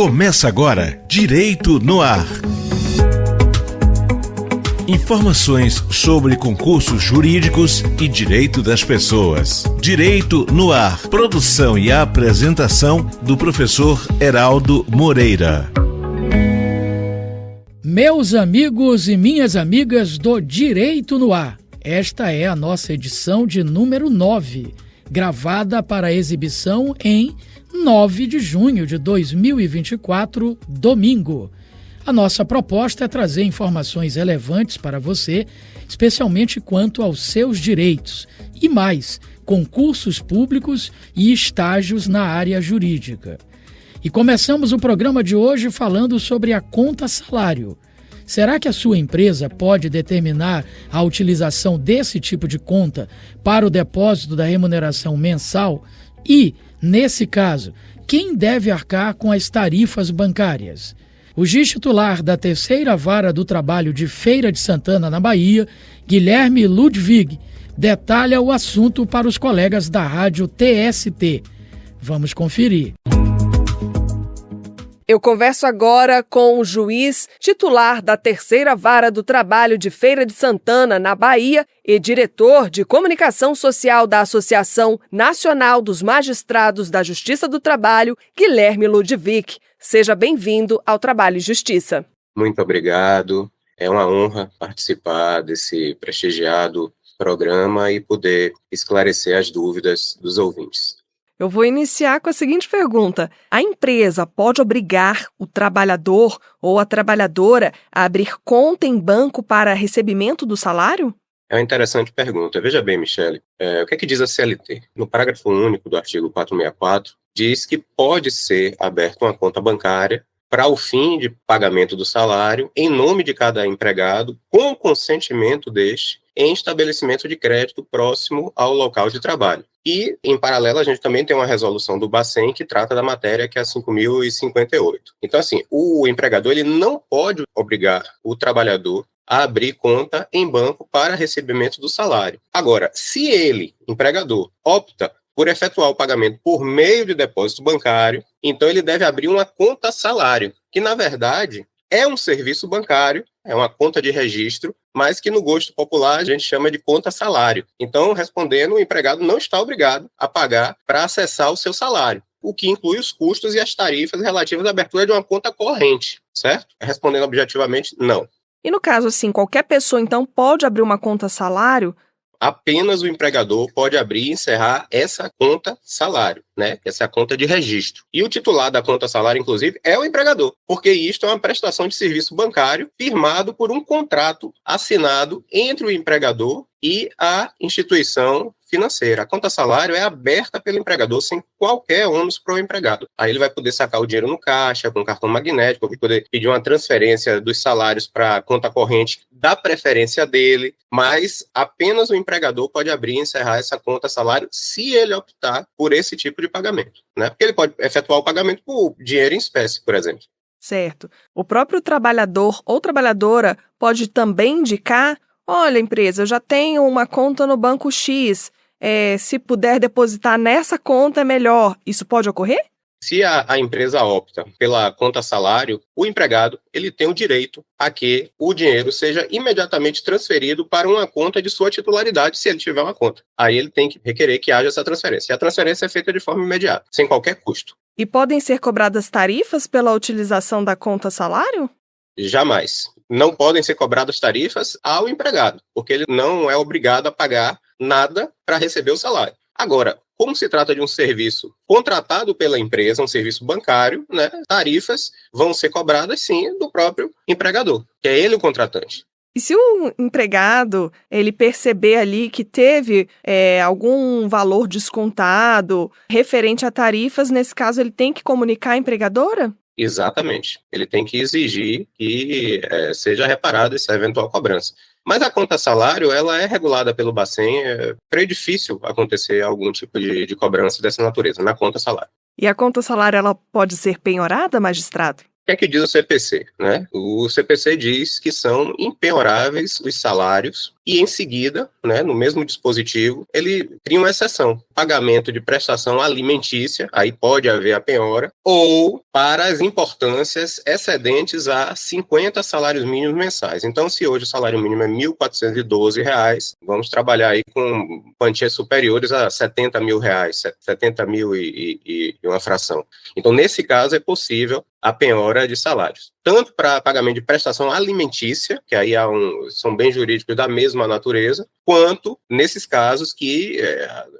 Começa agora, Direito no Ar. Informações sobre concursos jurídicos e direito das pessoas. Direito no Ar. Produção e apresentação do professor Heraldo Moreira. Meus amigos e minhas amigas do Direito no Ar, esta é a nossa edição de número 9, gravada para exibição em 9 de junho de 2024, domingo. A nossa proposta é trazer informações relevantes para você, especialmente quanto aos seus direitos e mais, concursos públicos e estágios na área jurídica. E começamos o programa de hoje falando sobre a conta salário. Será que a sua empresa pode determinar a utilização desse tipo de conta para o depósito da remuneração mensal? E, nesse caso, quem deve arcar com as tarifas bancárias? O juiz titular da Terceira Vara do Trabalho de Feira de Santana, na Bahia, Guilherme Ludwig, detalha o assunto para os colegas da rádio TST. Vamos conferir. Eu converso agora com o juiz titular da Terceira Vara do Trabalho de Feira de Santana, na Bahia, e diretor de Comunicação Social da Associação Nacional dos Magistrados da Justiça do Trabalho, Guilherme Ludwig. Seja bem-vindo ao Trabalho e Justiça. Muito obrigado. É uma honra participar desse prestigiado programa e poder esclarecer as dúvidas dos ouvintes. Eu vou iniciar com a seguinte pergunta. A empresa pode obrigar o trabalhador ou a trabalhadora a abrir conta em banco para recebimento do salário? É uma interessante pergunta. Veja bem, Michele, o que é que diz a CLT? No parágrafo único do artigo 464, diz que pode ser aberta uma conta bancária para o fim de pagamento do salário em nome de cada empregado, com consentimento deste, em estabelecimento de crédito próximo ao local de trabalho. E, em paralelo, a gente também tem uma resolução do Bacen que trata da matéria, que é a 5.058. Então, assim, o empregador ele não pode obrigar o trabalhador a abrir conta em banco para recebimento do salário. Agora, se ele, empregador, opta por efetuar o pagamento por meio de depósito bancário, então ele deve abrir uma conta salário, que, na verdade, é um serviço bancário, é uma conta de registro, mas que no gosto popular a gente chama de conta salário. Então, respondendo, o empregado não está obrigado a pagar para acessar o seu salário, o que inclui os custos e as tarifas relativas à abertura de uma conta corrente, certo? Respondendo objetivamente, não. E no caso, assim, qualquer pessoa, então, pode abrir uma conta salário? Apenas o empregador pode abrir e encerrar essa conta salário, né? Essa é a conta de registro. E o titular da conta salário, inclusive, é o empregador, porque isto é uma prestação de serviço bancário firmado por um contrato assinado entre o empregador e a instituição financeira. A conta salário é aberta pelo empregador sem qualquer ônus para o empregado. Aí ele vai poder sacar o dinheiro no caixa, com cartão magnético, vai poder pedir uma transferência dos salários para a conta corrente da preferência dele, mas apenas o empregador pode abrir e encerrar essa conta salário se ele optar por esse tipo de pagamento, né? Porque ele pode efetuar o pagamento por dinheiro em espécie, por exemplo. Certo. O próprio trabalhador ou trabalhadora pode também indicar: olha, empresa, eu já tenho uma conta no banco X, se puder depositar nessa conta é melhor. Isso pode ocorrer? Se a empresa opta pela conta salário, o empregado ele tem o direito a que o dinheiro seja imediatamente transferido para uma conta de sua titularidade, se ele tiver uma conta. Aí ele tem que requerer que haja essa transferência. E a transferência é feita de forma imediata, sem qualquer custo. E podem ser cobradas tarifas pela utilização da conta salário? Jamais. Não podem ser cobradas tarifas ao empregado, porque ele não é obrigado a pagar nada para receber o salário. Agora, como se trata de um serviço contratado pela empresa, um serviço bancário, né, tarifas vão ser cobradas, sim, do próprio empregador, que é ele o contratante. E se o empregado ele perceber ali que teve algum valor descontado referente a tarifas, nesse caso ele tem que comunicar à empregadora? Exatamente. Ele tem que exigir que seja reparada essa eventual cobrança. Mas a conta salário, ela é regulada pelo Bacen, é bem difícil acontecer algum tipo de cobrança dessa natureza na conta salário. E a conta salário, ela pode ser penhorada, magistrado? O que é que diz o CPC, né? O CPC diz que são impenhoráveis os salários e em seguida, né, no mesmo dispositivo, ele cria uma exceção, pagamento de prestação alimentícia, aí pode haver a penhora, ou para as importâncias excedentes a 50 salários mínimos mensais. Então, se hoje o salário mínimo é R$ 1.412, vamos trabalhar aí com quantias superiores a R$ 70 mil, 70 mil e uma fração. Então, nesse caso, é possível a penhora de salários, tanto para pagamento de prestação alimentícia, que aí são bens jurídicos da mesma natureza, quanto nesses casos que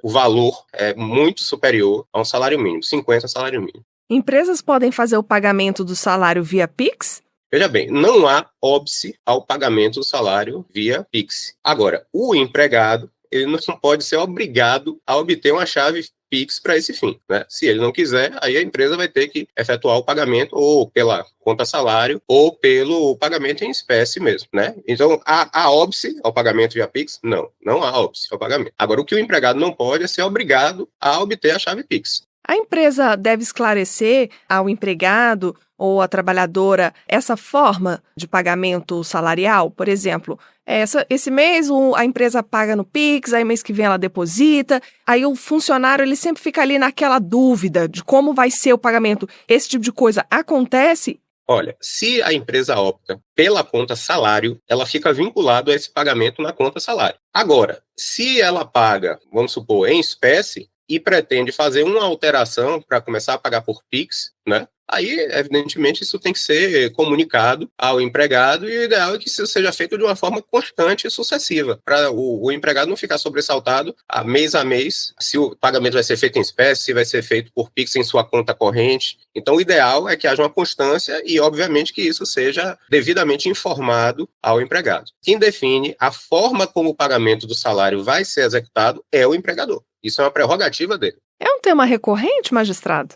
o valor é muito superior a um salário mínimo, 50 salário mínimo. Empresas podem fazer o pagamento do salário via Pix? Veja bem, não há óbice ao pagamento do salário via Pix. Agora, o empregado, ele não pode ser obrigado a obter uma chave Pix para esse fim, né? Se ele não quiser, aí a empresa vai ter que efetuar o pagamento ou pela conta salário ou pelo pagamento em espécie mesmo, né? Então, há óbice ao pagamento via Pix? Não há óbice ao pagamento. Agora, o que o empregado não pode é ser obrigado a obter a chave Pix. A empresa deve esclarecer ao empregado ou à trabalhadora essa forma de pagamento salarial? Por exemplo, esse mês a empresa paga no Pix, aí mês que vem ela deposita, aí o funcionário ele sempre fica ali naquela dúvida de como vai ser o pagamento. Esse tipo de coisa acontece? Olha, se a empresa opta pela conta salário, ela fica vinculada a esse pagamento na conta salário. Agora, se ela paga, vamos supor, em espécie, e pretende fazer uma alteração para começar a pagar por Pix, né? Aí, evidentemente, isso tem que ser comunicado ao empregado e o ideal é que isso seja feito de uma forma constante e sucessiva, para o empregado não ficar sobressaltado a mês, se o pagamento vai ser feito em espécie, se vai ser feito por Pix em sua conta corrente. Então, o ideal é que haja uma constância e, obviamente, que isso seja devidamente informado ao empregado. Quem define a forma como o pagamento do salário vai ser executado é o empregador. Isso é uma prerrogativa dele. É um tema recorrente, magistrado?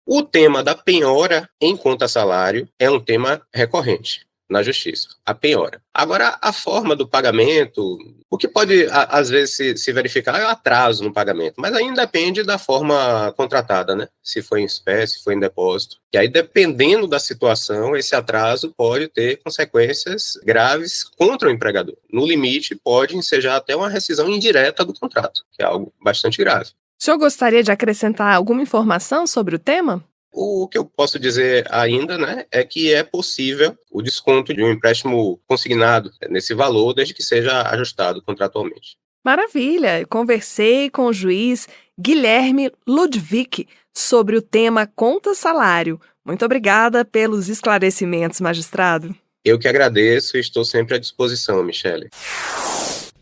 O tema da penhora em conta salário é um tema recorrente na Justiça, a penhora. Agora, a forma do pagamento, o que pode, às vezes, se verificar é o atraso no pagamento, mas ainda depende da forma contratada, né? Se foi em espécie, se foi em depósito. E aí, dependendo da situação, esse atraso pode ter consequências graves contra o empregador. No limite, pode ensejar até uma rescisão indireta do contrato, que é algo bastante grave. O senhor gostaria de acrescentar alguma informação sobre o tema? O que eu posso dizer ainda, né, é que é possível o desconto de um empréstimo consignado nesse valor, desde que seja ajustado contratualmente. Maravilha! Eu conversei com o juiz Guilherme Ludwig sobre o tema conta salário. Muito obrigada pelos esclarecimentos, magistrado. Eu que agradeço e estou sempre à disposição, Michele.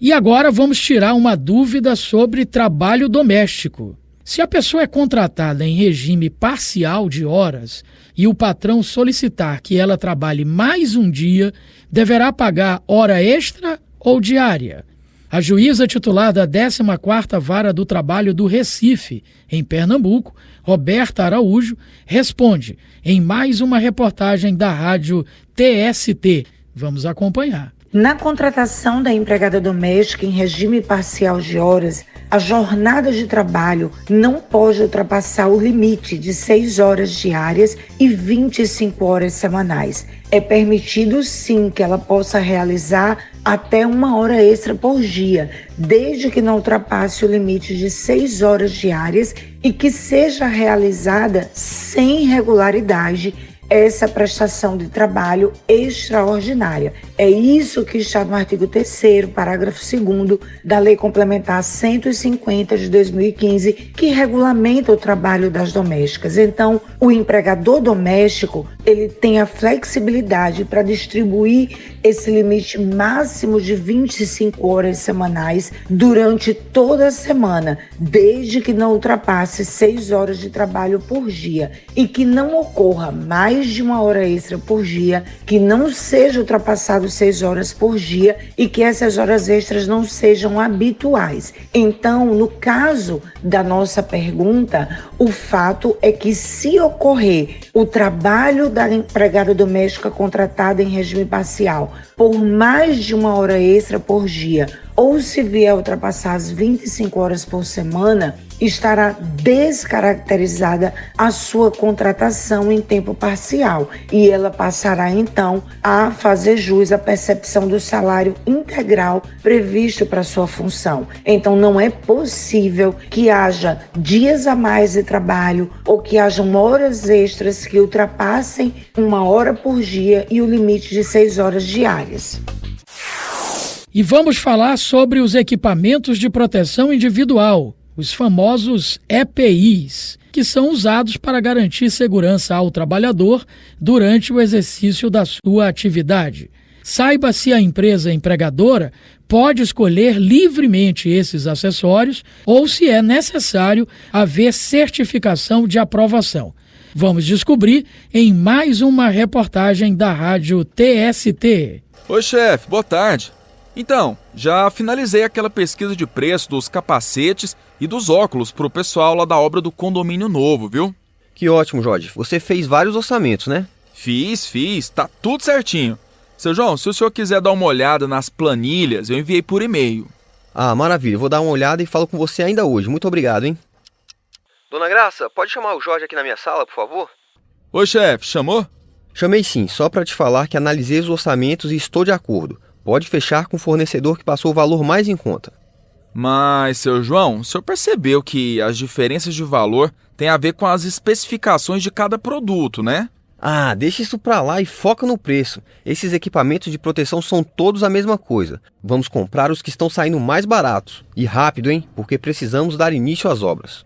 E agora vamos tirar uma dúvida sobre trabalho doméstico. Se a pessoa é contratada em regime parcial de horas e o patrão solicitar que ela trabalhe mais um dia, deverá pagar hora extra ou diária? A juíza titular da 14ª Vara do Trabalho do Recife, em Pernambuco, Roberta Araújo, responde em mais uma reportagem da rádio TST. Vamos acompanhar. Na contratação da empregada doméstica em regime parcial de horas, a jornada de trabalho não pode ultrapassar o limite de 6 horas diárias e 25 horas semanais. É permitido sim que ela possa realizar até 1 hora extra por dia, desde que não ultrapasse o limite de 6 horas diárias e que seja realizada sem irregularidade essa prestação de trabalho extraordinária. É isso que está no artigo 3º, parágrafo 2º da Lei Complementar 150 de 2015, que regulamenta o trabalho das domésticas. Então, o empregador doméstico, ele tem a flexibilidade para distribuir esse limite máximo de 25 horas semanais durante toda a semana, desde que não ultrapasse 6 horas de trabalho por dia e que não ocorra mais de 1 hora extra por dia, que não seja ultrapassado 6 horas por dia e que essas horas extras não sejam habituais. Então, no caso da nossa pergunta, o fato é que se ocorrer o trabalho da empregada doméstica contratada em regime parcial por mais de 1 hora extra por dia ou se vier ultrapassar as 25 horas por semana, estará descaracterizada a sua contratação em tempo parcial e ela passará então a fazer jus à percepção do salário integral previsto para sua função. Então não é possível que haja dias a mais de trabalho ou que hajam horas extras que ultrapassem 1 hora por dia e o limite de 6 horas diárias. E vamos falar sobre os equipamentos de proteção individual, os famosos EPIs, que são usados para garantir segurança ao trabalhador durante o exercício da sua atividade. Saiba se a empresa empregadora pode escolher livremente esses acessórios ou se é necessário haver certificação de aprovação. Vamos descobrir em mais uma reportagem da Rádio TST. Oi, chefe, boa tarde. Então, já finalizei aquela pesquisa de preço dos capacetes e dos óculos para o pessoal lá da obra do condomínio novo, viu? Que ótimo, Jorge. Você fez vários orçamentos, né? Fiz, tá tudo certinho. Seu João, se o senhor quiser dar uma olhada nas planilhas, eu enviei por e-mail. Ah, maravilha. Vou dar uma olhada e falo com você ainda hoje. Muito obrigado, hein? Dona Graça, pode chamar o Jorge aqui na minha sala, por favor? Oi, chefe, chamou? Chamei sim, só para te falar que analisei os orçamentos e estou de acordo. Pode fechar com o fornecedor que passou o valor mais em conta. Mas, seu João, o senhor percebeu que as diferenças de valor têm a ver com as especificações de cada produto, né? Ah, deixa isso pra lá e foca no preço. Esses equipamentos de proteção são todos a mesma coisa. Vamos comprar os que estão saindo mais baratos. E rápido, hein? Porque precisamos dar início às obras.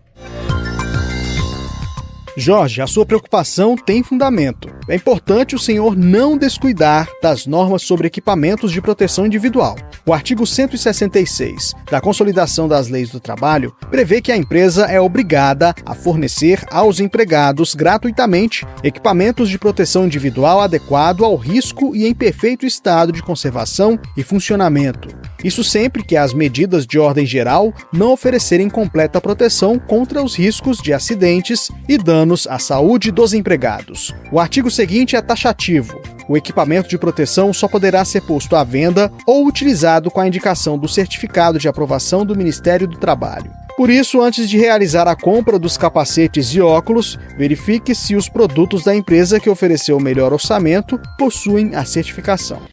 Jorge, a sua preocupação tem fundamento. É importante o senhor não descuidar das normas sobre equipamentos de proteção individual. O artigo 166 da Consolidação das Leis do Trabalho prevê que a empresa é obrigada a fornecer aos empregados gratuitamente equipamentos de proteção individual adequado ao risco e em perfeito estado de conservação e funcionamento. Isso sempre que as medidas de ordem geral não oferecerem completa proteção contra os riscos de acidentes e danos à saúde dos empregados. O artigo seguinte é taxativo. O equipamento de proteção só poderá ser posto à venda ou utilizado com a indicação do certificado de aprovação do Ministério do Trabalho. Por isso, antes de realizar a compra dos capacetes e óculos, verifique se os produtos da empresa que ofereceu o melhor orçamento possuem a certificação.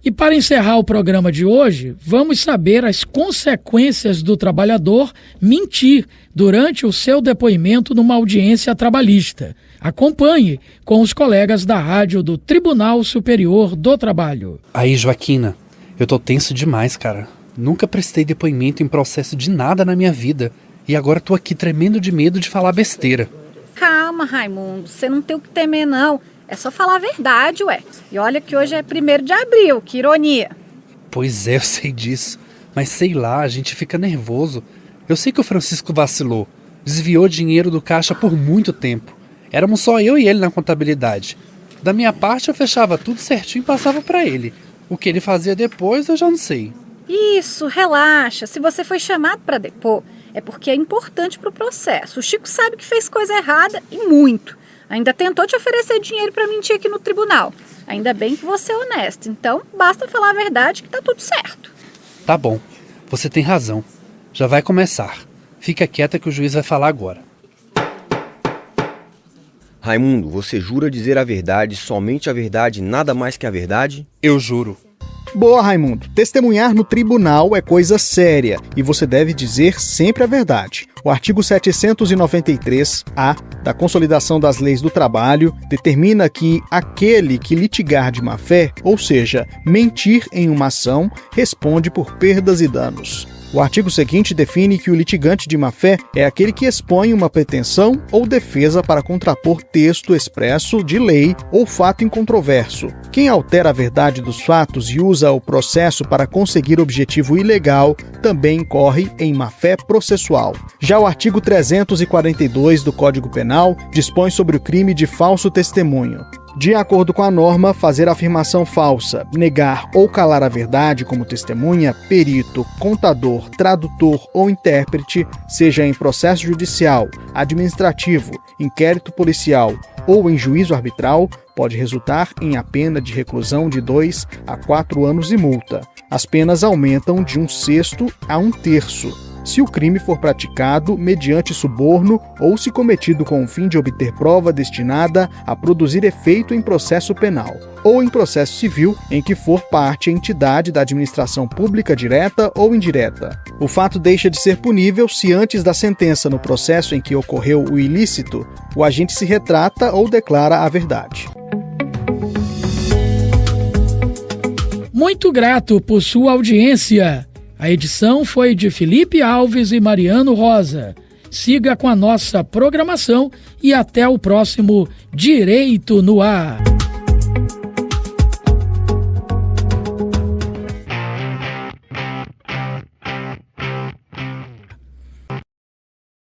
E para encerrar o programa de hoje, vamos saber as consequências do trabalhador mentir durante o seu depoimento numa audiência trabalhista. Acompanhe com os colegas da rádio do Tribunal Superior do Trabalho. Aí, Joaquina, eu tô tenso demais, cara. Nunca prestei depoimento em processo de nada na minha vida. E agora tô aqui tremendo de medo de falar besteira. Calma, Raimundo, você não tem o que temer, não. É só falar a verdade, ué. E olha que hoje é 1º de abril, que ironia. Pois é, eu sei disso. Mas sei lá, a gente fica nervoso. Eu sei que o Francisco vacilou. Desviou dinheiro do caixa por muito tempo. Éramos só eu e ele na contabilidade. Da minha parte, eu fechava tudo certinho e passava pra ele. O que ele fazia depois, eu já não sei. Isso, relaxa. Se você foi chamado pra depor, é porque é importante pro processo. O Chico sabe que fez coisa errada e muito. Ainda tentou te oferecer dinheiro para mentir aqui no tribunal. Ainda bem que você é honesto, então basta falar a verdade que tá tudo certo. Tá bom, você tem razão. Já vai começar. Fica quieta que o juiz vai falar agora. Raimundo, você jura dizer a verdade, somente a verdade, nada mais que a verdade? Eu juro. Boa, Raimundo. Testemunhar no tribunal é coisa séria e você deve dizer sempre a verdade. O artigo 793-A da Consolidação das Leis do Trabalho determina que aquele que litigar de má-fé, ou seja, mentir em uma ação, responde por perdas e danos. O artigo seguinte define que o litigante de má-fé é aquele que expõe uma pretensão ou defesa para contrapor texto expresso de lei ou fato incontroverso. Quem altera a verdade dos fatos e usa o processo para conseguir objetivo ilegal também incorre em má-fé processual. Já o artigo 342 do Código Penal dispõe sobre o crime de falso testemunho. De acordo com a norma, fazer afirmação falsa, negar ou calar a verdade como testemunha, perito, contador, tradutor ou intérprete, seja em processo judicial, administrativo, inquérito policial ou em juízo arbitral, pode resultar em a pena de reclusão de 2 a 4 anos e multa. As penas aumentam de 1/6 a 1/3. Se o crime for praticado mediante suborno ou se cometido com o fim de obter prova destinada a produzir efeito em processo penal, ou em processo civil em que for parte a entidade da administração pública direta ou indireta. O fato deixa de ser punível se antes da sentença no processo em que ocorreu o ilícito, o agente se retrata ou declara a verdade. Muito grato por sua audiência. A edição foi de Felipe Alves e Mariano Rosa. Siga com a nossa programação e até o próximo Direito no Ar.